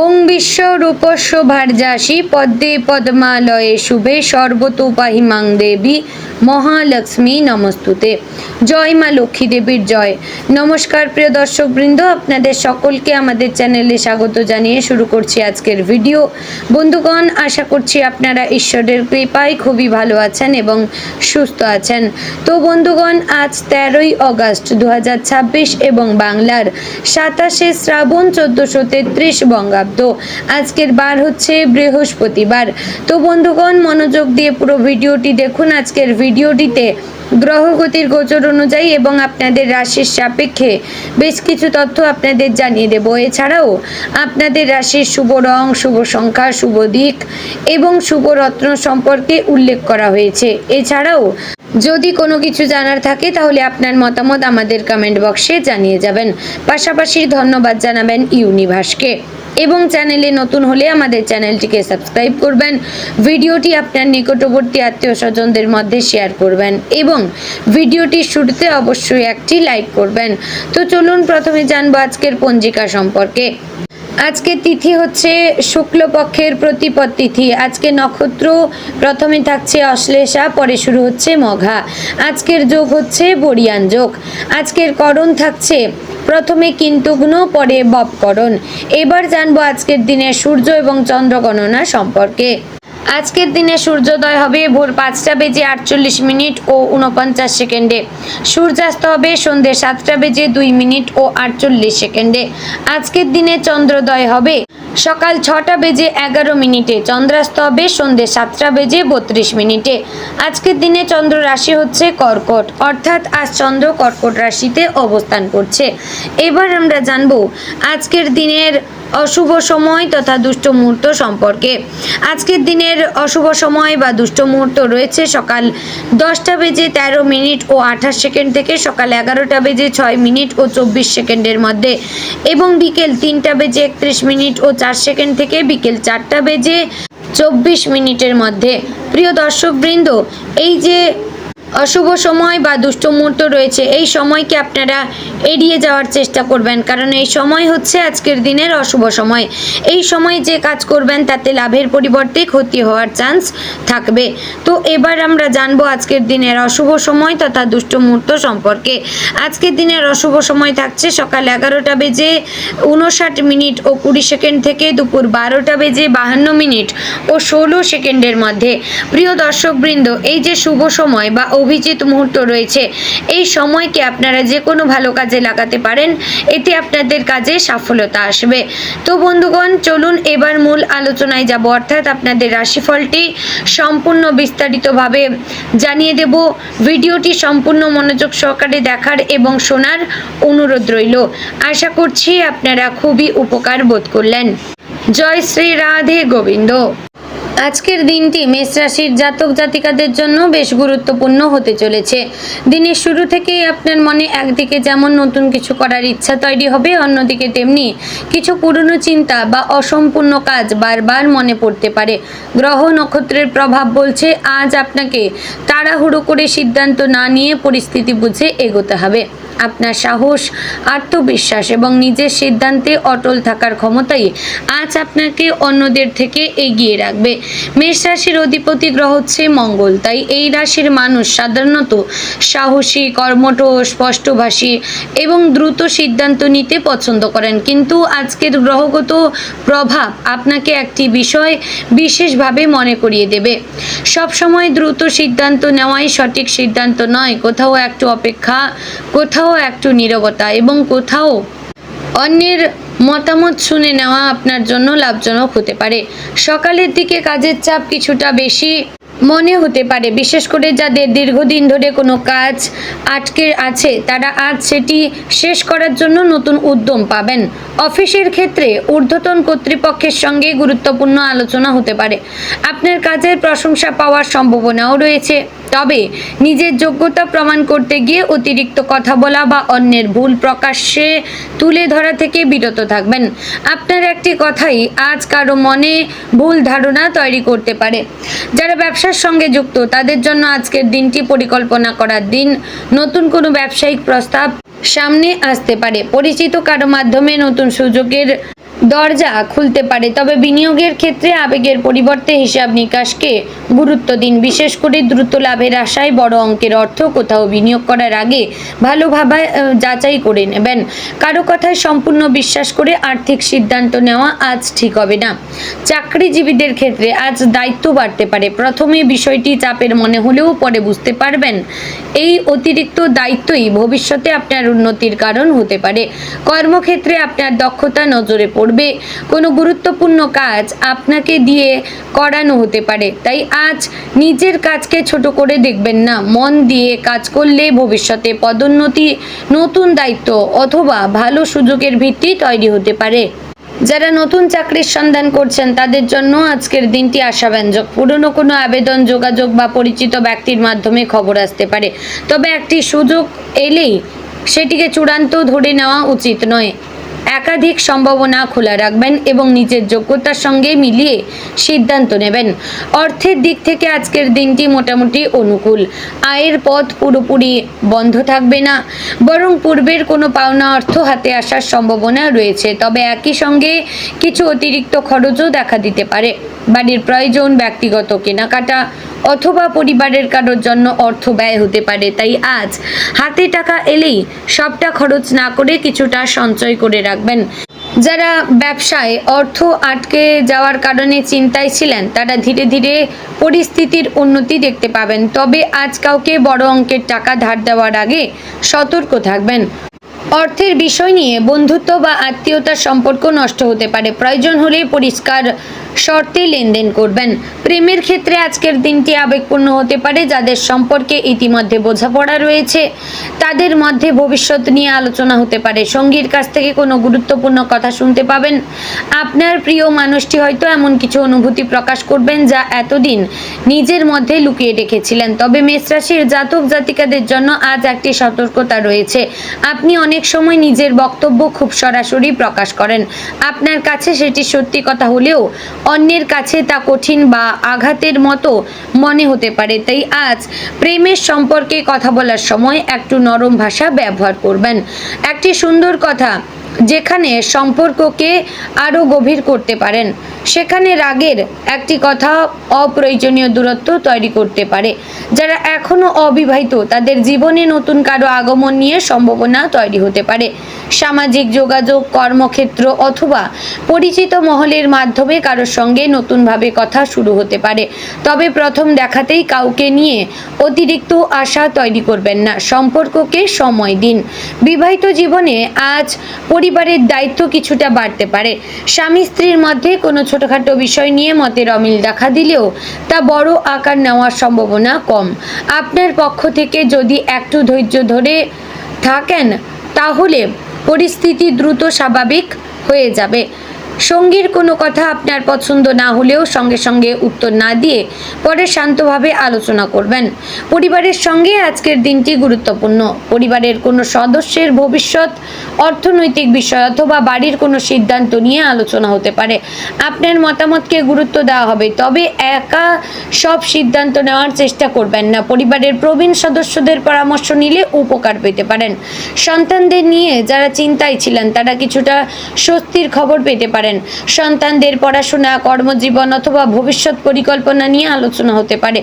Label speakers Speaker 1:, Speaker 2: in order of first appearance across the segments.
Speaker 1: ওং বিশ্বরূপস্য ভার্যাসি পদ্মে পদ্মালয়ে শুভে সর্বতোপাহিমাং দেবী মহালক্ষ্মী নমস্তুতে। জয় মা লক্ষ্মী দেবীর জয়। নমস্কার প্রিয় দর্শকবৃন্দ, আপনাদের সকলকে আমাদের চ্যানেলে স্বাগত জানিয়ে শুরু করছি আজকের ভিডিও। বন্ধুগণ, আশা করছি আপনারা ঈশ্বরের কৃপায় খুবই ভালো আছেন এবং সুস্থ আছেন। তো বন্ধুগণ, আজ 13ই অগস্ট 2026 এবং বাংলার 27শে শ্রাবণ 1433 বঙ্গাব্দ। আজকের বার হচ্ছে বৃহস্পতিবার। তো বন্ধুগণ, মনোযোগ দিয়ে পুরো ভিডিওটি দেখুন। আজকের ভিডিওটিতে গ্রহগতির গোচর অনুযায়ী এবং আপনাদের রাশির সাপেক্ষে বেশ কিছু তথ্য আপনাদের জানিয়ে দেব। এছাড়াও আপনাদের রাশির শুভ রং, শুভ সংখ্যা, শুভ দিক এবং শুভ রত্ন সম্পর্কে উল্লেখ করা হয়েছে। এছাড়াও যদি কোনো কিছু জানার থাকে তাহলে আপনার মতামত আমাদের কমেন্ট বক্সে জানিয়ে যাবেন। পাশাপাশি ধন্যবাদ জানাবেন ইউনিভার্সকে এবং চ্যানেলে নতুন হলে আমাদের চ্যানেলটিকে সাবস্ক্রাইব করবেন। ভিডিওটি আপনার নিকটবর্তী আত্মীয় স্বজনদের মধ্যে শেয়ার করবেন এবং ভিডিওটির শুরুতে অবশ্যই একটি লাইক করবেন। তো চলুন প্রথমে জানবো আজকের পঞ্জিকা সম্পর্কে। আজকে তিথি হচ্ছে শুক্লপক্ষের প্রতিপদ তিথি। আজকে নক্ষত্র প্রথমে থাকছে অশ্লেষা, পরে শুরু হচ্ছে মঘা। আজকের যোগ হচ্ছে বরিয়ান যোগ। আজকের করণ থাকছে প্রথমে কিন্তুগ্ন, পরে বপকরণ। এবার জানবো আজকের দিনে সূর্য এবং চন্দ্র গণনা সম্পর্কে। আজকের দিনে সূর্যোদয় হবে ভোর 5টা বেজে 48 ও 49 সেকেন্ডে। সূর্যাস্ত হবে সন্ধ্যে 7টা বেজে 2 ও 48 সেকেন্ডে। আজকের দিনে চন্দ্রোদয় হবে সকাল 6টা বেজে 11। চন্দ্রাস্ত হবে সন্ধ্যে 7টা বেজে 32। আজকের দিনে চন্দ্র রাশি হচ্ছে কর্কট, অর্থাৎ আজ চন্দ্র কর্কট রাশিতে অবস্থান করছে। এবার আমরা জানবো আজকের দিনের অশুভ সময় তথা দুষ্ট মুহূর্ত সম্পর্কে। আজকের দিনের অশুভ সময় বা দুষ্ট মুহূর্ত রয়েছে সকাল 10টা বেজে 13 ও 28 সেকেন্ড থেকে সকাল 11টা বেজে 6 ও 24 সেকেন্ডের মধ্যে এবং বিকেল 3টা বেজে 31 ও 4 সেকেন্ড থেকে বিকেল 4টা বেজে 24 মধ্যে। প্রিয় দর্শকবৃন্দ, এই যে অশুভ সময় বা দুষ্ট মুহূর্ত রয়েছে, এই সময়কে আপনারা এড়িয়ে যাওয়ার চেষ্টা করবেন, কারণ এই সময় হচ্ছে আজকের দিনের অশুভ সময়। এই সময় যে কাজ করবেন তাতে লাভের পরিবর্তে ক্ষতি হওয়ার চান্স থাকবে। তো এবার আমরা জানবো আজকের দিনের অশুভ সময় তথা দুষ্ট মুহূর্ত সম্পর্কে। আজকের দিনের অশুভ সময় থাকছে সকাল 11টা বেজে 59 ও 20 সেকেন্ড থেকে দুপুর 12টা বেজে 52 ও 16 সেকেন্ডের মধ্যে। প্রিয় দর্শকবৃন্দ, এই যে শুভ সময় বা অভিজিৎ মুহূর্ত রয়েছে, এই সময়কে আপনারা যে কোনো ভালো কাজে লাগাতে পারেন, এতে আপনাদের কাজে সফলতা আসবে। তো বন্ধুগণ, চলুন এবার মূল আলোচনায় যাব, অর্থাৎ আপনাদের রাশিফলটি সম্পূর্ণ বিস্তারিতভাবে জানিয়ে দেব। ভিডিওটি সম্পূর্ণ মনোযোগ সহকারে দেখার এবং শোনার অনুরোধ রইল। আশা করছি আপনারা খুবই উপকার বোধ করলেন। জয় শ্রী রাধে গোবিন্দ। আজকের দিনটি মেষ রাশির জাতক জাতিকাদের জন্য বেশ গুরুত্বপূর্ণ হতে চলেছে। দিনের শুরু থেকেই আপনার মনে একদিকে যেমন নতুন কিছু করার ইচ্ছা তৈরি হবে, অন্যদিকে তেমনি কিছু পুরনো চিন্তা বা অসম্পূর্ণ কাজ বারবার মনে পড়তে পারে। গ্রহ নক্ষত্রের প্রভাব বলছে আজ আপনাকে তাড়াহুড়ো করে সিদ্ধান্ত না নিয়ে পরিস্থিতি বুঝে এগোতে হবে। আপনার সাহস, আত্মবিশ্বাস এবং নিজের সিদ্ধান্তে অটল থাকার ক্ষমতাই আজ আপনাকে অন্যদের থেকে এগিয়ে রাখবে। মেষ রাশির অধিপতি গ্রহ হচ্ছে মঙ্গল, তাই এই রাশির মানুষ সাধারণত সাহসী, কর্মঠ, স্পষ্টভাষী এবং দ্রুত সিদ্ধান্ত নিতে পছন্দ করেন। কিন্তু আজকের গ্রহগত প্রভাব আপনাকে একটি বিষয় বিশেষভাবে মনে করিয়ে দেবে। সবসময় দ্রুত সিদ্ধান্ত নেওয়াই সঠিক সিদ্ধান্ত নয়। কোথাও একটু অপেক্ষা, কোথাও একটু নীরবতা এবং কোথাও অন্যের মতামত শুনে নেওয়া আপনার জন্য লাভজনক হতে পারে। সকালের দিকে কাজের চাপ কিছুটা বেশি মনে হতে পারে, বিশেষ করে যাদের দীর্ঘদিন ধরে কোনো কাজ আটকে আছে তারা আজ সেটি শেষ করার জন্য নতুন উদ্যম পাবেন। অফিসের ক্ষেত্রে ঊর্ধ্বতন কর্তৃপক্ষের সঙ্গে গুরুত্বপূর্ণ আলোচনা হতে পারে। আপনার কাজের প্রশংসা পাওয়ার সম্ভাবনাও রয়েছে, তবে নিজের যোগ্যতা প্রমাণ করতে গিয়ে অতিরিক্ত কথা বলা বা অন্যের ভুল প্রকাশ্যে তুলে ধরা থেকে বিরত থাকবেন। আপনার একটি কথাই আজ কারো মনে ভুল ধারণা তৈরি করতে পারে। যারা ব্যবসার সঙ্গে যুক্ত তাদের জন্য আজকের দিনটি পরিকল্পনা করার দিন। নতুন কোনো ব্যবসায়িক প্রস্তাব সামনে আসতে পারে। পরিচিত কারো মাধ্যমে নতুন সুযোগের দরজা খুলতে পারে। তবে বিনিয়োগের ক্ষেত্রে আবেগের পরিবর্তে হিসাব নিকাশকে গুরুত্ব দিন। বিশেষ করে দ্রুত লাভের আশায় বড় অঙ্কের অর্থ কোথাও বিনিয়োগ করার আগে ভালোভাবে যাচাই করে নেবেন। কারো কথায় সম্পূর্ণ বিশ্বাস করে আর্থিক সিদ্ধান্ত নেওয়া আজ ঠিক হবে না। চাকরিজীবীদের ক্ষেত্রে আজ দায়িত্ব বাড়তে পারে। প্রথমে বিষয়টি চাপের মনে হলেও পরে বুঝতে পারবেন এই অতিরিক্ত দায়িত্বই ভবিষ্যতে আপনার উন্নতির কারণ হতে পারে। কর্মক্ষেত্রে আপনার দক্ষতা নজরে পড়বে। কোনো গুরুত্বপূর্ণ কাজ আপনাকে দিয়ে করানো হতে পারে, তাই আজ নিজের কাজকে ছোট করে দেখবেন না। মন দিয়ে কাজ করলে ভবিষ্যতে পদোন্নতি, নতুন দায়িত্ব অথবা ভালো সুযোগের ভিত্তি তৈরি হতে পারে। যারা নতুন চাকরির সন্ধান করছেন তাদের জন্য আজকের দিনটি আশাব্যঞ্জক। পুরনো কোনো আবেদন, যোগাযোগ বা পরিচিত ব্যক্তির মাধ্যমে খবর আসতে পারে। তবে একটি সুযোগ এলেই সেটিকে চূড়ান্ত ধরে নেওয়া উচিত নয়। একাধিক সম্ভাবনা খোলা রাখবেন এবং নিজের যোগ্যতার সঙ্গে মিলিয়ে সিদ্ধান্ত নেবেন। অর্থের দিক থেকে আজকের দিনটি মোটামুটি অনুকূল। আয়ের পথ পুরোপুরি বন্ধ থাকবে না, বরং পূর্বের কোনো পাওনা অর্থ হাতে আসার সম্ভাবনা রয়েছে। তবে একই সঙ্গে কিছু অতিরিক্ত খরচও দেখা দিতে পারে। বাড়ির প্রয়োজন, ব্যক্তিগত কেনাকাটা অথবা পরিবারের কারোর জন্য অর্থ ব্যয় হতে পারে। তাই আজ হাতে টাকা এলেই সবটা খরচ না করে কিছুটা সঞ্চয় করে রাখবেন। যারা ব্যবসায় অর্থ আটকে যাওয়ার কারণে চিন্তায় ছিলেন তারা ধীরে ধীরে পরিস্থিতির উন্নতি দেখতে পাবেন। তবে আজ কাউকে বড় অঙ্কের টাকা ধার দেওয়ার আগে সতর্ক থাকবেন। অর্থের বিষয় নিয়ে বন্ধুত্ব বা আত্মীয়তার সম্পর্ক নষ্ট হতে পারে। প্রয়োজন হলে পরিষ্কার শর্তে লেনদেন করবেন। প্রেমের ক্ষেত্রে আজকের দিনটি আবেগপূর্ণ হতে পারে। যাদের সম্পর্কে ইতিমধ্যে বোঝাপড়া রয়েছে তাদের মধ্যে ভবিষ্যৎ নিয়ে আলোচনা হতে পারে। সঙ্গীর কাছ থেকে কোনো গুরুত্বপূর্ণ কথা শুনতে পাবেন। আপনার প্রিয় মানুষটি হয়তো এমন কিছু অনুভূতি প্রকাশ করবেন যা এতদিন নিজের মধ্যে লুকিয়ে রেখেছিলেন। তবে মেষ রাশির জাতক জাতিকাদের জন্য আজ একটি সতর্কতা রয়েছে। আপনি অনেক সময় নিজের বক্তব্য খুব সরাসরি প্রকাশ করেন। আপনার কাছে সেটি সত্যি কথা হলেও অন্যের কাছে তা কঠিন বা আঘাতের মতো মনে হতে পারে। তাই আজ প্রেমের সম্পর্কে কথা বলার সময় একটু নরম ভাষা ব্যবহার করবেন। একটি সুন্দর কথা যেখানে সম্পর্ককে আরও গভীর করতে পারেন, সেখানে রাগের একটি কথা অপ্রয়োজনীয় দূরত্ব তৈরি করতে পারে। যারা এখনও অবিবাহিত তাদের জীবনে নতুন কারো আগমন নিয়ে সম্ভাবনা তৈরি হতে পারে। সামাজিক যোগাযোগ, কর্মক্ষেত্র অথবা পরিচিত মহলের মাধ্যমে কারোর সঙ্গে নতুনভাবে কথা শুরু হতে পারে। তবে প্রথম দেখাতেই কাউকে নিয়ে অতিরিক্ত আশা তৈরি করবেন না। সম্পর্ককে সময় দিন। বিবাহিত জীবনে আজ পরিবারের দায়িত্ব কিছুটা বাড়তে পারে। স্বামী স্ত্রীর মধ্যে কোনো ছোটখাটো বিষয় নিয়ে মতের অমিল দেখা দিলেও তা বড় আকার নেওয়ার সম্ভাবনা কম। আপনার পক্ষ থেকে যদি একটু ধৈর্য ধরে থাকেন তাহলে পরিস্থিতি দ্রুত স্বাভাবিক হয়ে যাবে। সঙ্গীর কোনো কথা আপনার পছন্দ না হলেও সঙ্গে সঙ্গে উত্তর না দিয়ে পরে শান্তভাবে আলোচনা করবেন। পরিবারের সঙ্গে আজকের দিনটি গুরুত্বপূর্ণ। পরিবারের কোনো সদস্যের ভবিষ্যৎ, অর্থনৈতিক বিষয় অথবা বাড়ির কোনো সিদ্ধান্ত নিয়ে আলোচনা হতে পারে। আপনার মতামতকে গুরুত্ব দেওয়া হবে, তবে একা সব সিদ্ধান্ত নেওয়ার চেষ্টা করবেন না। পরিবারের প্রবীণ সদস্যদের পরামর্শ নিলে উপকার পেতে পারেন। সন্তানদের নিয়ে যারা চিন্তায় ছিলেন তারা কিছুটা স্বস্তির খবর পেতে পারেন। সন্তানদের পড়াশোনা, কর্মজীবন অথবা ভবিষ্যৎ পরিকল্পনা নিয়ে আলোচনা হতে পারে।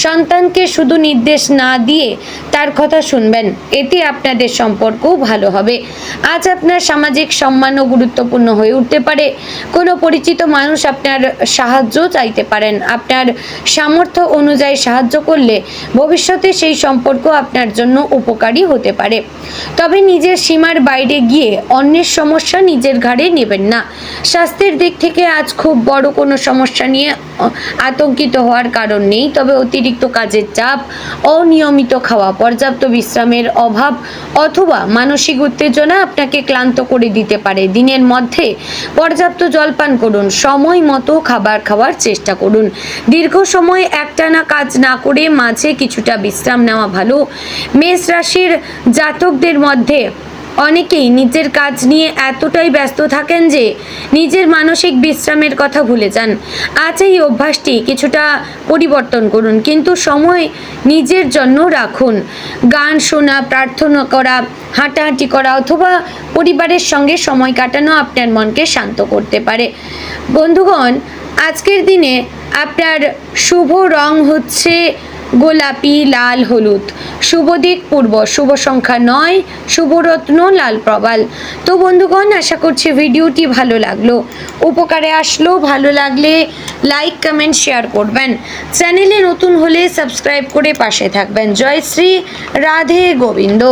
Speaker 1: সন্তানকে শুধু নির্দেশ না দিয়ে তার কথা শুনবেন, এতে আপনাদের সম্পর্কও ভালো হবে। আজ আপনার সামাজিক সম্মানও গুরুত্বপূর্ণ হয়ে উঠতে পারে। কোনো পরিচিত মানুষ আপনার সাহায্য চাইতে পারেন। আপনার সামর্থ্য অনুযায়ী সাহায্য করলে ভবিষ্যতে সেই সম্পর্ক আপনার জন্য উপকারী হতে পারে। তবে নিজের সীমার বাইরে গিয়ে অন্যের সমস্যা নিজের ঘাড়ে নেবেন না। স্বাস্থ্যের দিক থেকে আজ খুব বড় কোনো সমস্যা নিয়ে আতঙ্কিত হওয়ার কারণ নেই। তবে অতিরিক্ত কাজের চাপ, অনিয়মিত খাওয়া, পর্যাপ্ত বিশ্রামের অভাব অথবা মানসিক উত্তেজনা আপনাকে ক্লান্ত করে দিতে পারে। দিনের মধ্যে পর্যাপ্ত জলপান করুন। সময় মতো খাবার খাওয়ার চেষ্টা করুন। দীর্ঘ সময় একটানা কাজ না করে মাঝে কিছুটা বিশ্রাম নেওয়া ভালো। মেষ রাশির জাতকদের মধ্যে অনেকেই নিজের কাজ নিয়ে এতটাই ব্যস্ত থাকেন যে নিজের মানসিক বিশ্রামের কথা ভুলে যান। আজ এই অভ্যাসটি কিছুটা পরিবর্তন করুন, কিন্তু সময় নিজের জন্য রাখুন। গান শোনা, প্রার্থনা করা, হাঁটাহাঁটি করা অথবা পরিবারের সঙ্গে সময় কাটানো আপনার মনকে শান্ত করতে পারে। বন্ধুগণ, আজকের দিনে আপনার শুভ রং হচ্ছে গোলাপি, লাল, হলুদ। শুভ দিক পূর্ব, শুভ সংখ্যা 9, শুভরত্ন লাল প্রবাল। তো বন্ধুগণ, আশা করছি ভিডিওটি ভালো লাগলো, উপকারে আসলো। ভালো লাগলে লাইক, কমেন্ট, শেয়ার করবেন। চ্যানেলে নতুন হলে সাবস্ক্রাইব করে পাশে থাকবেন। জয় শ্রী রাধে গোবিন্দ।